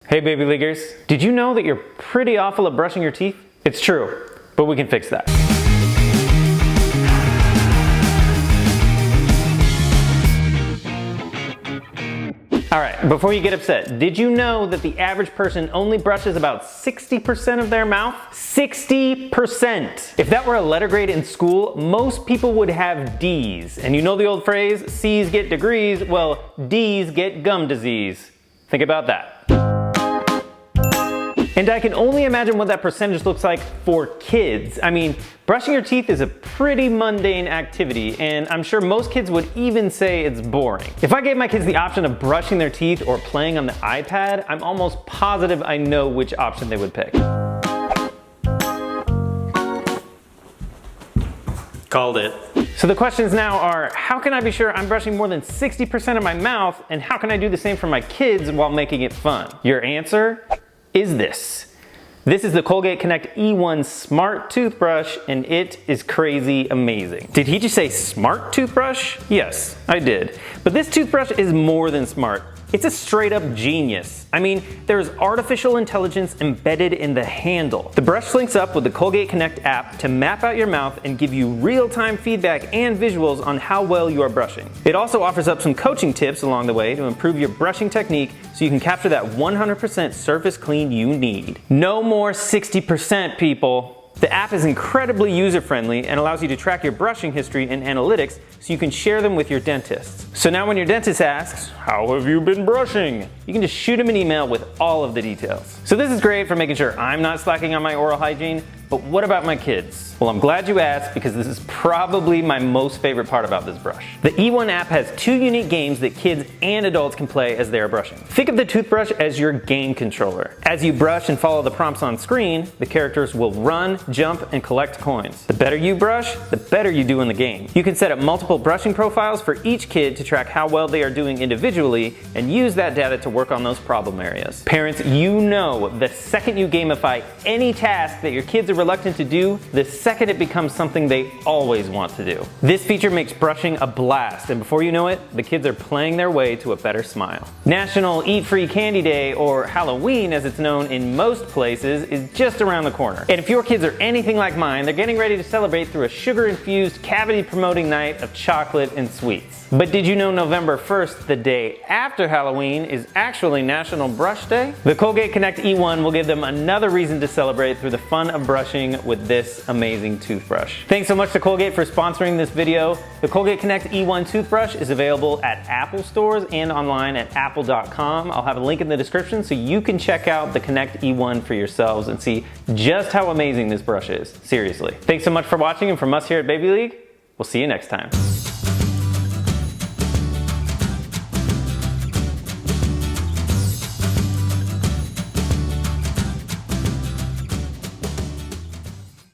Hey baby leaguers, did you know that you're pretty awful at brushing your teeth? It's true, but we can fix that. Alright, before you get upset, did you know that the average person only brushes about 60% of their mouth? 60%! If that were a letter grade in school, most people would have D's. And you know the old phrase, C's get degrees, well, D's get gum disease. Think about that. And I can only imagine what that percentage looks like for kids. I mean, brushing your teeth is a pretty mundane activity, and I'm sure most kids would even say it's boring. If I gave my kids the option of brushing their teeth or playing on the iPad, I'm almost positive I know which option they would pick. Called it. So the questions now are, how can I be sure I'm brushing more than 60% of my mouth, and how can I do the same for my kids while making it fun? Your answer is this. This is the Colgate Connect E1 Smart Toothbrush, and it is crazy amazing. Did he just say smart toothbrush? Yes, I did. But this toothbrush is more than smart. It's a straight up genius. I mean, there's artificial intelligence embedded in the handle. The brush links up with the Colgate Connect app to map out your mouth and give you real-time feedback and visuals on how well you are brushing. It also offers up some coaching tips along the way to improve your brushing technique so you can capture that 100% surface clean you need. No more 60%, people. The app is incredibly user-friendly and allows you to track your brushing history and analytics so you can share them with your dentists. So now when your dentist asks, how have you been brushing? You can just shoot them an email with all of the details. So this is great for making sure I'm not slacking on my oral hygiene, but what about my kids? Well, I'm glad you asked because this is probably my most favorite part about this brush. The E1 app has 2 unique games that kids and adults can play as they are brushing. Think of the toothbrush as your game controller. As you brush and follow the prompts on screen, the characters will run, jump, and collect coins. The better you brush, the better you do in the game. You can set up multiple brushing profiles for each kid to track how well they are doing individually and use that data to work on those problem areas. Parents, you know the second you gamify any task that your kids are reluctant to do, the second it becomes something they always want to do. This feature makes brushing a blast, and before you know it, the kids are playing their way to a better smile. National Eat Free Candy Day, or Halloween as it's known in most places, is just around the corner. And if your kids are anything like mine, they're getting ready to celebrate through a sugar-infused, cavity-promoting night of chocolate and sweets. But did you know November 1st, the day after Halloween, is actually National Brush Day? The Colgate Connect E1 will give them another reason to celebrate through the fun of brushing with this amazing toothbrush. Thanks so much to Colgate for sponsoring this video. The Colgate Connect E1 toothbrush is available at Apple stores and online at apple.com. I'll have a link in the description so you can check out the Connect E1 for yourselves and see just how amazing this brush is. Seriously. Thanks so much for watching, and from us here at BabyLeague, we'll see you next time.